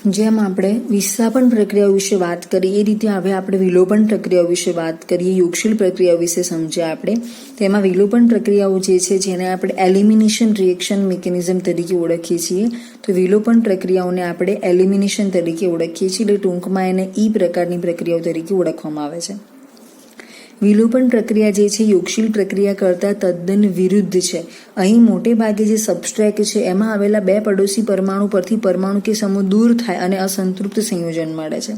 જેમ આપણે વિસ્થાપન પ્રક્રિયા વિશે વાત કરી એ રીતે હવે આપણે વિલોપન પ્રક્રિયાઓ વિશે વાત કરીએ, યોગશીલ પ્રક્રિયાઓ વિશે સમજ્યા આપણે. તેમાં વિલોપન પ્રક્રિયાઓ જે છે જેને આપણે એલિમિનેશન રિએક્શન મિકેનિઝમ તરીકે ઓળખીએ છીએ. તો વિલોપન પ્રક્રિયાઓને આપણે એલિમિનેશન તરીકે ઓળખીએ છીએ, એટલે ટૂંકમાં એને ઈ પ્રકારની પ્રક્રિયાઓ તરીકે ઓળખવામાં આવે છે. વિલોપન પ્રક્રિયા જે છે યોગશીલ પ્રક્રિયા કરતાં તદ્દન વિરુદ્ધ છે. અહીં મોટે ભાગે જે સબસ્ટ્રેટ છે એમાં આવેલા બે પડોશી પરમાણુ પરથી પરમાણુ કે સમૂહ દૂર થાય અને અસંતૃપ્ત સંયોજન મળે છે.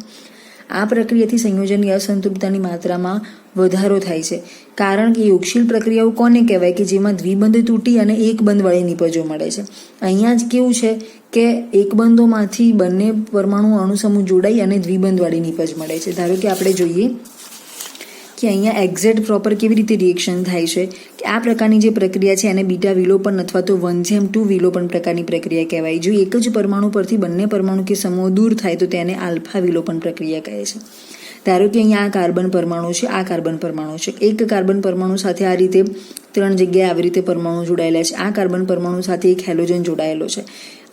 આ પ્રક્રિયાથી સંયોજનની અસંતૃપ્તતાની માત્રામાં વધારો થાય છે. કારણ કે યોગશીલ પ્રક્રિયાઓ કોને કહેવાય કે જેમાં દ્વિબંધ તૂટી અને એક બંધવાળી નિપજો મળે છે. અહીંયા જ કેવું છે કે એક બંધોમાંથી બંને પરમાણુ અણુસમૂહ જોડાઈ અને દ્વિબંધવાળી નિપજ મળે છે. ધારો કે આપણે જોઈએ કે અહીંયા એક્ઝેક્ટ પ્રોપર કેવી રીતે રિએક્શન થાય છે કે આ પ્રકારની જે પ્રક્રિયા છે એને બીટા વિલોપન અથવા તો 1:2 વિલોપન પ્રકારની પ્રક્રિયા કહેવાય. જો એક જ પરમાણુ પરથી બંને પરમાણુ કે સમૂહ દૂર થાય તો તેને આલ્ફા વિલોપન પ્રક્રિયા કહે છે. ધારો કે અહીંયા આ કાર્બન પરમાણુ છે, આ કાર્બન પરમાણુ છે. એક કાર્બન પરમાણુ સાથે આ રીતે 3 જગ્યાએ આવી રીતે પરમાણુ જોડાયેલા છે. આ કાર્બન પરમાણુ સાથે એક હેલોજન જોડાયેલો છે.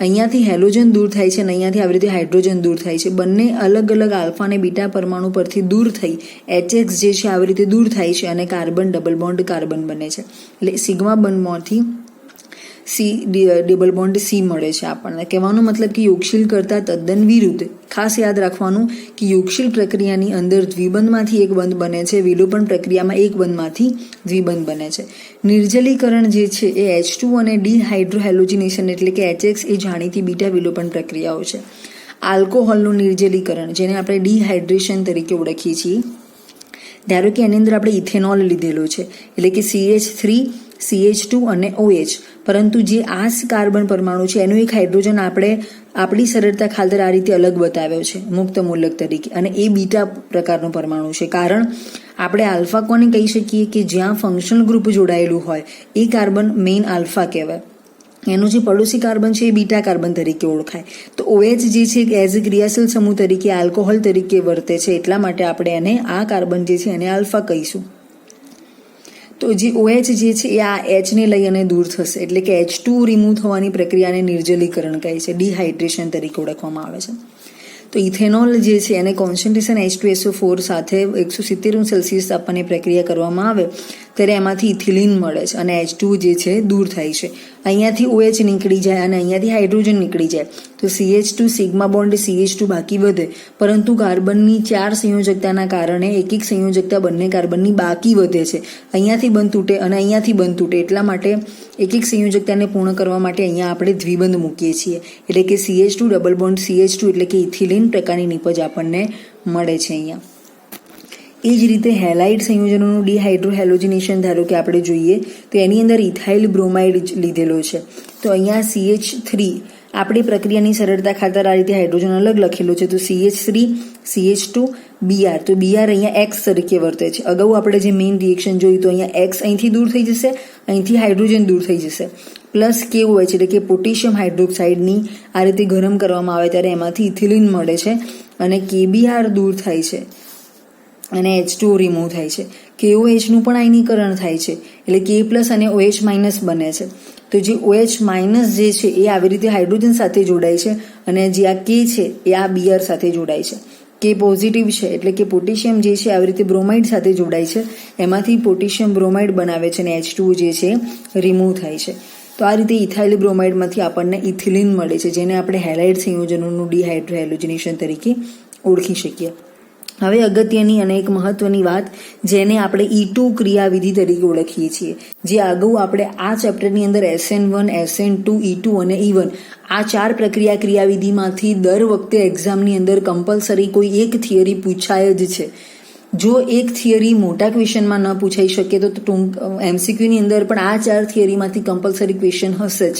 અહીંયાથી હેલોજન દૂર થાય છે અને અહીંયાથી આવી રીતે હાઇડ્રોજન દૂર થાય છે. બંને અલગ અલગ આલ્ફા અને બીટા પરમાણુ પરથી દૂર થઈ HX જે છે આવી રીતે દૂર થાય છે અને કાર્બન ડબલ બોન્ડ કાર્બન બને છે. એટલે સિગ્મા બંધમાંથી ડબલ બોન્ડ C મળે છે આપણને. કહેવાનો મતલબ કે યોગશીલ કરતાં તદ્દન વિરુદ્ધ. ખાસ યાદ રાખવાનું કે યોગશીલ પ્રક્રિયાની અંદર દ્વિબંધમાંથી એક બંધ બને છે, વિલોપન પ્રક્રિયામાં એક બંધમાંથી દ્વિબંધ બને છે. નિર્જલીકરણ જે છે એ H2 અને ડિહાઇડ્રોહેલોજિનેશન એટલે કે HX એ જાણીતી બીટા વિલોપન પ્રક્રિયાઓ છે. આલ્કોહોલનું નિર્જલીકરણ જેને આપણે ડિહાઇડ્રેશન તરીકે ઓળખીએ છીએ. ધારો કે એની અંદર આપણે ઇથેનોલ લીધેલો છે એટલે કે CH3 CH2 અને OH. પરંતુ જે આ કાર્બન પરમાણુ છે એનું એક હાઇડ્રોજન આપણે આપણી સરળતા ખાતર આ રીતે અલગ બતાવ્યો છે મુક્ત મૂલક તરીકે, અને એ બીટા પ્રકારનો પરમાણુ છે. કારણ આપણે આલ્ફા કોને કહી શકીએ કે જ્યાં ફંક્શનલ ગ્રુપ જોડાયેલું હોય એ કાર્બન મેઇન આલ્ફા કહેવાય. એનું જે પડોશી કાર્બન છે એ બીટા કાર્બન તરીકે ઓળખાય. તો OH જે છે એઝ એ ક્રિયાશીલ સમૂહ તરીકે આલ્કોહોલ તરીકે વર્તે છે, એટલા માટે આપણે એને આ કાર્બન જે છે એને આલ્ફા કહીશું. તો જે OH જે છે એ આ H ને લઈ અને દૂર થશે એટલે કે H2 રિમૂવ થવાની પ્રક્રિયાને નિર્જલીકરણ કહે છે, ડિહાઇડ્રેશન તરીકે ઓળખવામાં આવે છે. તો ઇથેનોલ જે છે એને કોન્સન્ટ્રેશન H2SO4 સાથે 170 સેલ્સિયસ તાપમાને પ્રક્રિયા કરવામાં આવે ત્યારે એમાંથી ઇથિલિન મળે છે અને H2 જે છે દૂર થાય છે. અહીંયાથી OH નીકળી જાય અને અહીંયાથી હાઇડ્રોજન નીકળી જાય તો CH2 સિગ્મા બોન્ડ CH2 બાકી વધે. પરંતુ કાર્બનની 4 સંયોજકતાના કારણે એક સંયોજકતા બંને કાર્બનની બાકી વધે છે. અહીંયાથી બંધ તૂટે અને અહીંયાથી બંધ તૂટે, એટલા માટે એક સંયોજકતાને પૂર્ણ કરવા માટે અહીંયા આપણે દ્વિબંધ મૂકીએ છીએ એટલે કે CH2 ડબલ બોન્ડ CH2 એટલે કે ઇથિલિન પ્રકારની નિપજ આપણને મળે છે અહીંયા. એ જ રીતે હેલાઇડ સંયોજનોનું ડિહાઇડ્રોહેલોજિનેશન ધારો કે આપણે જોઈએ તો એની અંદર ઇથાઇલ બ્રોમાઇડ લીધેલો છે. તો અહીંયા CH3 આપણી પ્રક્રિયાની સરળતા ખાતર આ રીતે હાઇડ્રોજન અલગ લખેલો છે. તો CH3 CH2 Br, તો Br અહીંયા X તરીકે વર્તે છે. અગાઉ આપણે જે મેઇન રિએક્શન જોયું તો અહીંયા X અહીંથી દૂર થઈ જશે, અહીંથી હાઇડ્રોજન દૂર થઈ જશે. પ્લસ કેવું હોય છે એટલે કે પોટેશિયમ હાઇડ્રોક્સાઇડની આ રીતે ગરમ કરવામાં આવે ત્યારે એમાંથી ઇથિલિન મળે છે અને KBr દૂર થાય છે અને H2 રિમૂવ થાય છે. KOH નું પણ આયનીકરણ થાય છે એટલે K પ્લસ અને OH માઇનસ બને છે. તો જે OH માઇનસ જે છે એ આવી રીતે હાઇડ્રોજન સાથે જોડાય છે અને જે આ K છે એ આ Br સાથે જોડાય છે. K પોઝિટિવ છે એટલે કે પોટેશિયમ જે છે આવી રીતે બ્રોમાઇડ સાથે જોડાય છે, એમાંથી પોટેશિયમ બ્રોમાઇડ બનાવે છે અને H2 જે છે રિમૂવ થાય છે. તો આ રીતે ઇથાઇલ બ્રોમાઇડમાંથી આપણને ઇથિલિન મળે છે જેને આપણે હેલાઇડ સંયોજનોનું ડિહાઇડ્રોહેલોજિનેશન તરીકે ઓળખી શકીએ. હવે અગત્યની અને એક મહત્વની વાત જેને આપણે E2 ક્રિયાવિધિ તરીકે ઓળખીએ છીએ, જે અગાઉ આપણે આ ચેપ્ટરની અંદર SN1 SN2 E2 અને E1 આ 4 પ્રક્રિયા ક્રિયાવિધિમાંથી દર વખતે એક્ઝામની અંદર કમ્પલસરી કોઈ એક થિયરી પૂછાય જ છે. જો એક થિયરી મોટા ક્વેશ્ચનમાં ન પૂછાઈ શકે તો MCQની અંદર પણ આ 4 થિયરીમાંથી કમ્પલસરી ક્વેશ્ચન હશે જ.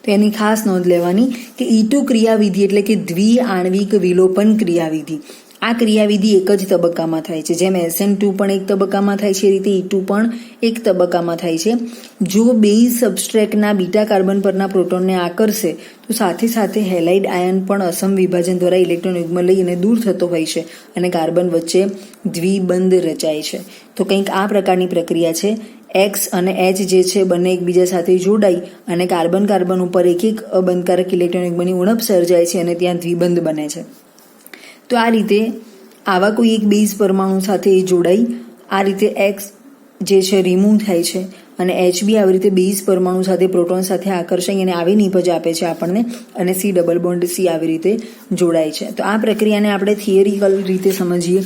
તો એની ખાસ નોંધ લેવાની કે E2 ક્રિયાવિધિ એટલે કે દ્વિઆણ્વિક વિલોપન ક્રિયાવિધિ. આ ક્રિયાવિધિ એક જ તબક્કામાં થાય છે. જેમ SN2 પણ એક તબક્કામાં થાય છે એ રીતે E2 પણ એક તબક્કામાં થાય છે. જો બેઝ સબસ્ટ્રેટના બીટા કાર્બન પરના પ્રોટોનને આકર્ષે તો સાથે સાથે હેલાઇડ આયન પણ અસમ વિભાજન દ્વારા ઇલેક્ટ્રોન યુગ્મ લઈને દૂર થતો હોય છે અને કાર્બન વચ્ચે દ્વિબંધ રચાય છે. તો કંઈક આ પ્રકારની પ્રક્રિયા છે એક્સ અને એચ જે છે બંને એકબીજા સાથે જોડાઈ અને કાર્બન કાર્બન ઉપર એક એક અબંધકારક ઇલેક્ટ્રોન યુગ્મની ઉણપ સર્જાય છે અને ત્યાં દ્વિબંધ બને છે. તો આ રીતે આવા કોઈ એક બેઝ પરમાણુ સાથે જોડાઈ આ રીતે એક્સ જે છે રિમૂવ થાય છે અને એચ બી આવી રીતે બેઝ પરમાણુ સાથે પ્રોટોન સાથે આકર્ષાઈ અને આવી નિપજ આપે છે આપણને અને સી ડબલ બોન્ડ સી આવી રીતે જોડાય છે. તો આ પ્રક્રિયાને આપણે થિયરિકલ રીતે સમજીએ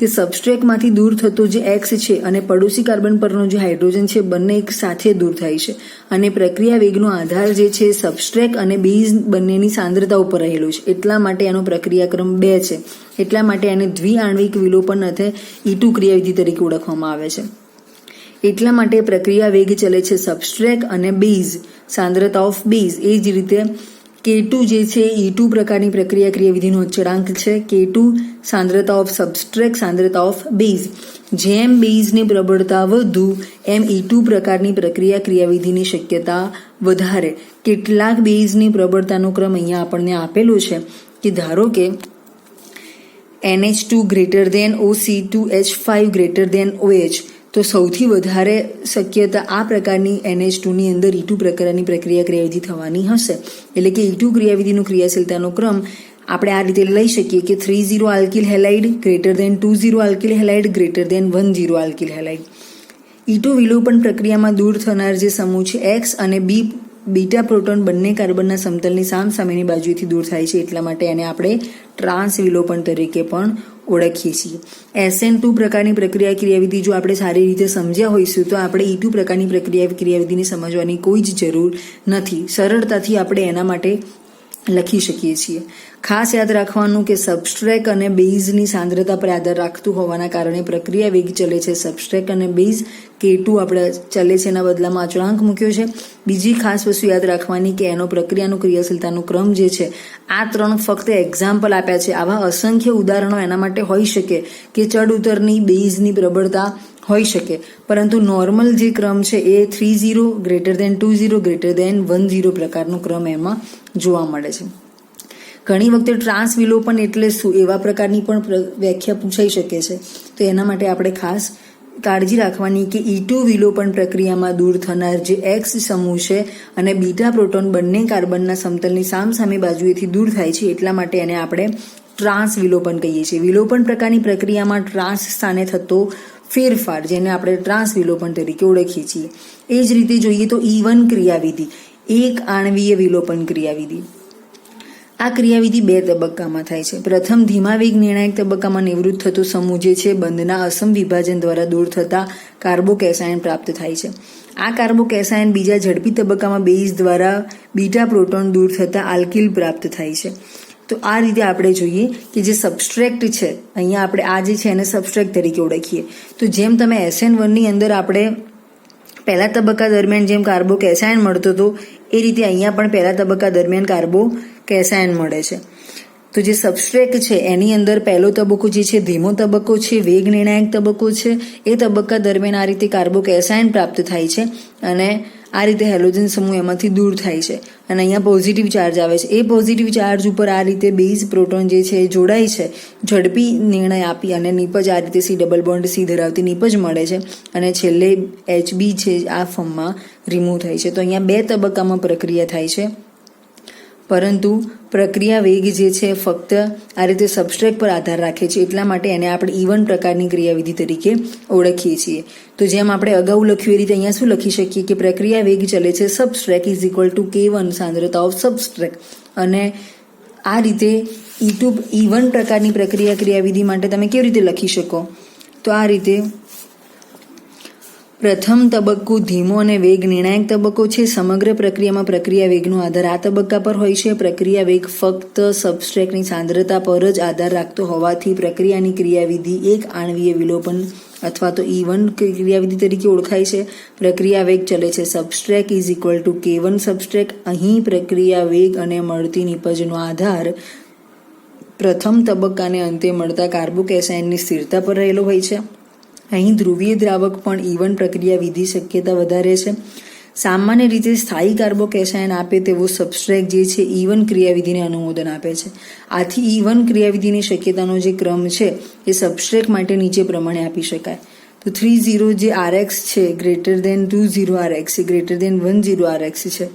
કે સબસ્ટ્રેટમાંથી દૂર થતો જે એક્સ છે અને પડોશી કાર્બન પરનો જે હાઇડ્રોજન છે બંને એક સાથે દૂર થાય છે અને પ્રક્રિયા વેગનો આધાર જે છે સબસ્ટ્રેટ અને બેઝ બંનેની સાંદ્રતા ઉપર રહેલો છે. એટલા માટે એનો પ્રક્રિયાક્રમ 2 છે. એટલા માટે એને દ્વિઆણ્વિક વિલોપન અથવા E2 ક્રિયાવિધિ તરીકે ઓળખવામાં આવે છે. એટલા માટે પ્રક્રિયા વેગ ચલે છે સબસ્ટ્રેટ અને બેઝ સાંદ્રતા ઓફ બેઝ. એ જ રીતે K2 જે છે E2 પ્રકારની પ્રક્રિયા ક્રિયાવિધિનો અચળાંક છે. K2 સાંદ્રતા ઓફ સબસ્ટ્રેટ સાંદ્રતા ઓફ બેઝ. જેમ બેઝની પ્રબળતા વધુ એમ E2 પ્રકારની પ્રક્રિયા ક્રિયાવિધિની શક્યતા વધારે. કેટલાક બેઝની પ્રબળતાનો ક્રમ અહીંયા આપણને આપેલો છે કે ધારો કે NH2 greater than OC2H5 greater than OH, તો સૌથી વધારે શક્યતા આ પ્રકારની NH2ની અંદર E2 પ્રકારની પ્રક્રિયા ક્રિયાવિધિ થવાની હશે. એટલે કે E2 ક્રિયાવિધિનો ક્રિયાશીલતાનો ક્રમ આપણે આ રીતે લઈ શકીએ કે 3,0 alkyl halide greater than 2,0 alkyl halide greater than 1,0 alkyl halide. E2 વિલોપન પ્રક્રિયામાં દૂર થનાર જે સમૂહ છે એક્સ અને બીટા પ્રોટોન બંને કાર્બનના સમતલની સામસામેની બાજુએથી દૂર થાય છે. એટલા માટે એને આપણે ટ્રાન્સ વિલોપન તરીકે પણ ઓળખીએ છીએ. SN2 પ્રકારની પ્રક્રિયા ક્રિયાવિધિ જો આપણે સારી રીતે સમજ્યા હોઈશું તો આપણે E2 પ્રકારની પ્રક્રિયા ક્રિયાવિધિને સમજવાની કોઈ જ જરૂર નથી. સરળતાથી આપણે એના માટે લખી શકીએ છીએ. ખાસ યાદ રાખવાનું કે સબસ્ટ્રેટ અને બેઝની સાંદ્રતા પર આધાર રાખતું હોવાના કારણે પ્રક્રિયા વેગ ચલે છે સબસ્ટ્રેટ અને બેઝ. K2 આપણે ચલે છે એના બદલામાં અચળાંક મૂક્યો છે. બીજી ખાસ વસ્તુ યાદ રાખવાની કે એનો પ્રક્રિયાનો ક્રિયાશીલતાનો ક્રમ જે છે આ 3 ફક્ત એક્ઝામ્પલ આપ્યા છે. આવા અસંખ્ય ઉદાહરણો એના માટે હોઈ શકે કે ચડ ઉતરની બેઝની પ્રબળતા હોઈ શકે, પરંતુ નોર્મલ જે ક્રમ છે એ 3,0 ગ્રેટર દેન 2,0 ગ્રેટર દેન 1,0 પ્રકારનો ક્રમ એમાં જોવા મળે છે. ઘણી વખતે ટ્રાન્સ વિલોપન એટલે શું એવા પ્રકારની પણ વ્યાખ્યા પૂછાઈ શકે છે. તો એના માટે આપણે ખાસ કાળજી રાખવાની કે E2 વિલોપન પ્રક્રિયામાં દૂર થનાર જે એક્સ સમૂહ છે અને બીટા પ્રોટોન બંને કાર્બનના સમતલની સામસામે બાજુએથી દૂર થાય છે. એટલા માટે એને આપણે ટ્રાન્સ વિલોપન કહીએ છીએ. વિલોપન પ્રકારની પ્રક્રિયામાં ટ્રાન્સ સ્થાને થતો ફેરફાર જેને આપણે ટ્રાન્સ વિલોપન તરીકે ઓળખીએ છીએ. એ જ રીતે જોઈએ તો E1 ક્રિયાવિધિ, એક આણ્વીય વિલોપન ક્રિયાવિધિ. આ ક્રિયાવિધિ 2 તબક્કામાં થાય છે. પ્રથમ ધીમા વેગ નિર્ણાયક તબક્કામાં નિવૃત્ત થતો સમૂહ જે છે બંધના અસમ વિભાજન દ્વારા દૂર થતા કાર્બોકેસાયન પ્રાપ્ત થાય છે. આ કાર્બોકેસાયન બીજા ઝડપી તબક્કામાં બેઝ દ્વારા બીટા પ્રોટોન દૂર થતા આલ્કિલ પ્રાપ્ત થાય છે. તો આ રીતે આપણે જોઈએ કે જે સબસ્ટ્રેક્ટ છે અહીંયા આપણે આ જે છે એને સબસ્ટ્રેક્ટ તરીકે ઓળખીએ. તો જેમ તમે SN1ની અંદર આપણે પહેલા તબક્કા દરમિયાન જેમ કાર્બોકેસાયન મળતો હતો એ રીતે અહીંયા પણ પહેલા તબક્કા દરમિયાન કાર્બોકેસાયન મળે છે. તો જે સબસ્ટ્રેટ છે એની અંદર પહેલો તબક્કો જે છે ધીમો તબક્કો છે, વેગ નિર્ણાયક તબક્કો છે. એ તબક્કા દરમિયાન આ રીતે કાર્બોકેસાયન પ્રાપ્ત થાય છે અને આ રીતે હેલોજન સમૂહ એમાંથી દૂર થાય છે અને અહીંયા પોઝિટિવ ચાર્જ આવે છે. એ પોઝિટિવ ચાર્જ ઉપર આ રીતે બેઝ પ્રોટોન જે છે એ જોડાય છે, ઝડપી નિર્ણય આપી અને નિપજ આ રીતે સી ડબલ બોન્ડ સી ધરાવતી નિપજ મળે છે અને છેલ્લે HB છે આ ફોર્મમાં રિમૂવ થાય છે. તો અહીંયા 2 તબક્કામાં પ્રક્રિયા થાય છે, પરંતુ પ્રક્રિયા વેગ જે છે ફક્ત આ રીતે સબસ્ટ્રેટ પર આધાર રાખે છે. એટલા માટે એને આપણે E1 પ્રકારની ક્રિયાવિધિ તરીકે ઓળખીએ છીએ. તો જેમ આપણે અગાઉ લખ્યું એ રીતે અહીંયા શું લખી શકીએ કે પ્રક્રિયા વેગ ચલે છે substrate is equal to K1 સાંદ્રતા ઓફ સબસ્ટ્રેટ. અને આ રીતે E1 પ્રકારની પ્રક્રિયા ક્રિયાવિધિ માટે તમે કેવી રીતે લખી શકો? તો આ રીતે પ્રથમ તબક્કો ધીમો અને વેગ નિર્ણાયક તબક્કો છે. સમગ્ર પ્રક્રિયામાં પ્રક્રિયા વેગનો આધાર આ તબક્કા પર હોય છે. પ્રક્રિયા વેગ ફક્ત સબસ્ટ્રેટની સાંદ્રતા પર જ આધાર રાખતો હોવાથી પ્રક્રિયાની ક્રિયાવિધિ એક આણ્વીય વિલોપન અથવા તો E1 ક્રિયાવિધિ તરીકે ઓળખાય છે. પ્રક્રિયા વેગ ચલે છે substrate is equal to K1 substrate. અહીં પ્રક્રિયા વેગ અને મળતી નિપજનો આધાર પ્રથમ તબક્કાને અંતે મળતા કાર્બોકેસાયનની સ્થિરતા પર રહેલો હોય છે. અહીં ધ્રુવીય દ્રાવક પણ E1 પ્રક્રિયા વિધિ શક્યતા વધારે છે. સામાન્ય રીતે સ્થાયી કાર્બોકેસાયન આપે તેવો સબસ્ટ્રેટ જે છે E1 ક્રિયાવિધિને અનુમોદન આપે છે. આથી E1 ક્રિયાવિધિની શક્યતાનો જે ક્રમ છે એ સબસ્ટ્રેટ માટે નીચે પ્રમાણે આપી શકાય. તો 30 જે RX છે ગ્રેટર દેન 20 RX છે ગ્રેટર દેન 10 RX છે.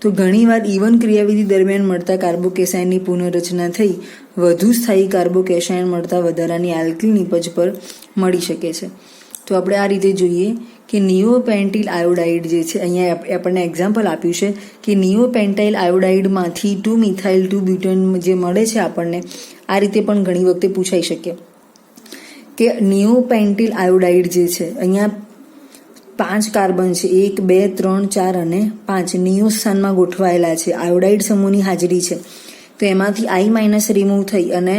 તો ઘણીવાર ઇવન ક્રિયાવિધિ દરમિયાન મળતા કાર્બોકેશાયનની પુનઃરચના થઈ વધુ સ્થાયી કાર્બોકેશાયન મળતા વધારાની આલ્કિલ નિપજ પર મળી શકે છે. તો આપણે આ રીતે જોઈએ કે નિયોપેન્ટિલ આયોડાઇડ જે છે, અહીંયા આપણને એક્ઝામ્પલ આપ્યું છે કે નિયોપેન્ટાઇલ આયોડાઇડમાંથી 2-મિથાઇલ 2-બ્યુટેન જે મળે છે આપણને, આ રીતે પણ ઘણી વખતે પૂછાઈ શકે કે નિયોપેન્ટિલ આયોડાઇડ જે છે, અહીંયા 5 કાર્બન છે, 1, 2, 3, 4 અને 5 નિયો સ્થાનમાં ગોઠવાયેલા છે, આયોડાઇડ સમૂહની હાજરી છે. તો એમાંથી I- રિમૂવ થઈ અને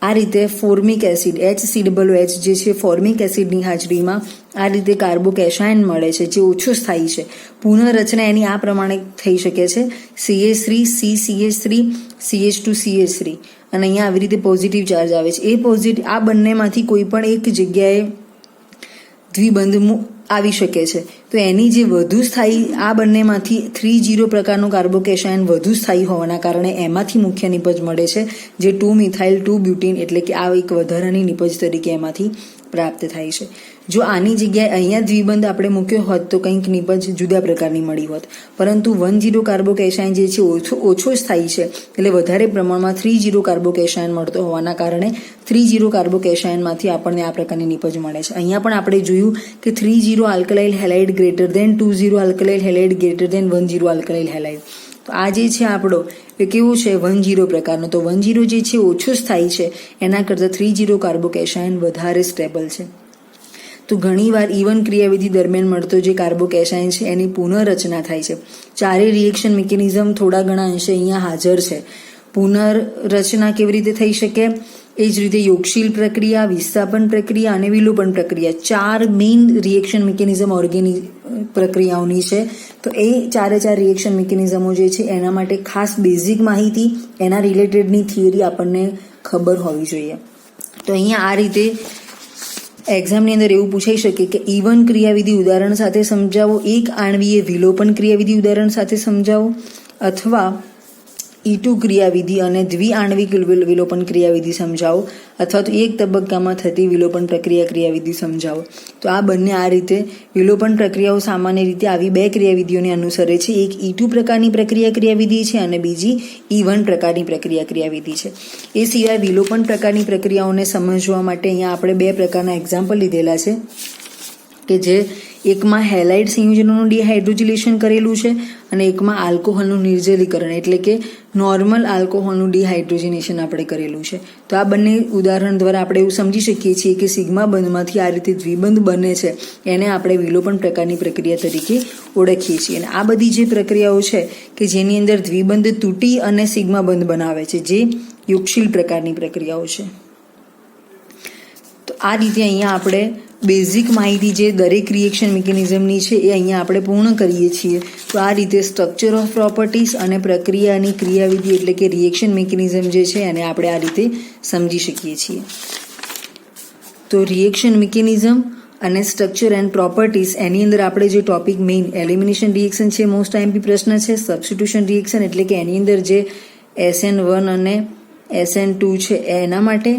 આ રીતે ફોર્મિક એસિડ HCOOH જે છે ફોર્મિક એસિડની હાજરીમાં આ રીતે કાર્બોકેશાયન મળે છે જે ઓછો સ્થાયી છે. પુનઃરચના એની આ પ્રમાણે થઈ શકે છે: CH3 CCH3 CH2 CH3 અને અહીંયા આવી રીતે પોઝિટિવ ચાર્જ આવે છે. એ પોઝિટિવ આ બંનેમાંથી કોઈ પણ એક જગ્યાએ દ્વિબંધ આવી શકે છે. તો એની જે વધુ સ્થાયી આ બંનેમાંથી 30 પ્રકારનું કાર્બોકેશાયન વધુ સ્થાયી હોવાના કારણે એમાંથી મુખ્ય નિપજ મળે છે જે 2-મિથાઇલ 2-બ્યુટીન એટલે કે આ એક વધારાની નિપજ તરીકે એમાંથી પ્રાપ્ત થાય છે. જો આની જગ્યાએ અહીંયા દ્વિબંધ આપણે મૂક્યો હોત તો કંઈક નિપજ જુદા પ્રકારની મળી હોત, પરંતુ 10 કાર્બોકેશાયન જે છે ઓછો સ્થાયી છે એટલે વધારે પ્રમાણમાં 30 કાર્બોકેશાયન મળતો હોવાના કારણે 30 કાર્બોકેશાયનમાંથી આપણને આ પ્રકારની નિપજ મળે છે. અહીંયા પણ આપણે જોયું કે 30 alkyl halide greater than 20 alkyl halide greater than 10 alkyl halide. તો આ જે છે આપણો એ કેવું છે 10 પ્રકારનો. તો 10 જે છે ઓછો સ્થાયી છે, એના કરતાં 30 કાર્બોકેશાયન વધારે સ્ટેબલ છે. તો ઘણીવાર ઇવન ક્રિયાવિધિ દરમિયાન મળતો જે કાર્બોકેશાયન છે એની પુનઃરચના થાય છે. ચારે રિએક્શન મિકેનિઝમ થોડા ઘણા અંશે અહીંયા હાજર છે. પુનઃરચના કેવી રીતે થઈ શકે? એ જ રીતે યોગશીલ પ્રક્રિયા, વિસ્થાપન પ્રક્રિયા અને વિલોપન પ્રક્રિયા, 4 મેઇન રિએક્શન મિકેનિઝમ ઓર્ગેનિક પ્રક્રિયાઓની છે. તો એ ચારે રિએક્શન મિકેનિઝમો જે છે એના માટે ખાસ બેઝિક માહિતી, એના રિલેટેડની થિયરી આપણને ખબર હોવી જોઈએ. તો અહીંયા આ રીતે એક્ઝામની અંદર એવું પૂછાઈ શકે કે ઇવન ક્રિયાવિધિ ઉદાહરણ સાથે સમજાવો, એક આણ્વીય વિલોપન ક્રિયાવિધિ ઉદાહરણ સાથે સમજાવો, અથવા E2 ક્રિયાવિધિ અને દ્વિઆણ્વિક વિલોપન ક્રિયાવિધિ સમજાવો, અથવા તો એક તબક્કામાં થતી વિલોપન ક્રિયાવિધિ સમજાવો. તો આ બંને આ રીતે વિલોપન પ્રક્રિયાઓ સામાન્ય રીતે આવી 2 ક્રિયાવિધિઓને અનુસરે છે. એક E2 પ્રકારની ક્રિયાવિધિ છે અને બીજી E1 પ્રકારની ક્રિયાવિધિ છે. એ સિવાય વિલોપન પ્રકારની પ્રક્રિયાઓને સમજવા માટે અહીંયા આપણે 2 પ્રકારના એક્ઝામ્પલ લીધેલા છે કે જે એકમાં હેલાઇડ સંયોજનોનું ડિહાઇડ્રોજિલેશન કરેલું છે અને એકમાં આલ્કોહોલનું નિર્જલીકરણ એટલે કે નોર્મલ આલ્કોહોલનું ડિહાઇડ્રોજિનેશન આપણે કરેલું છે. તો આ બંને ઉદાહરણ દ્વારા આપણે એવું સમજી શકીએ છીએ કે સિગ્મા બંધમાંથી આ રીતે દ્વિબંધ બને છે એને આપણે વિલોપન પ્રકારની પ્રક્રિયા તરીકે ઓળખીએ છીએ. અને આ બધી જે પ્રક્રિયાઓ છે કે જેની અંદર દ્વિબંધ તૂટી અને સિગ્મા બંધ બનાવે છે જે યોગશીલ પ્રકારની પ્રક્રિયાઓ છે. તો આ રીતે અહીંયા આપણે બેઝિક માહિતી જે દરેક રિએક્શન મિકેનિઝમની છે એ અહીંયા આપણે પૂર્ણ કરીએ છીએ. તો આ રીતે સ્ટ્રક્ચર ઓફ પ્રોપર્ટીઝ અને પ્રક્રિયાની ક્રિયાવિધિ એટલે કે રિએક્શન મિકેનિઝમ જે છે એને આપણે આ રીતે સમજી શકીએ છીએ. તો રિએક્શન મિકેનિઝમ અને સ્ટ્રક્ચર એન્ડ પ્રોપર્ટીઝ એની અંદર આપણે જે ટોપિક મેઇન એલિમિનેશન રિએક્શન છે, મોસ્ટ આઈએમપી પ્રશ્ન છે. સબસ્ટિટ્યુશન રિએક્શન એટલે કે એની અંદર જે SN1 અને SN2 છે એના માટે,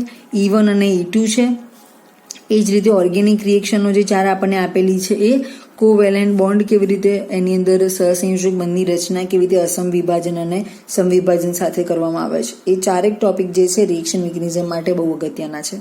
E1 અને E2 છે. એ જ રીતે ઓર્ગેનિક રિએક્શનો જે 4 આપણને આપેલી છે એ કોવેલેન્ટ બોન્ડ કેવી રીતે એની અંદર સહસંયોજક બંધની રચના કેવી રીતે અસમવિભાજન અને સમવિભાજન સાથે કરવામાં આવે છે. એ 4 ટોપિક જે છે રિએક્શન મિકેનિઝમ માટે બહુ અગત્યના છે.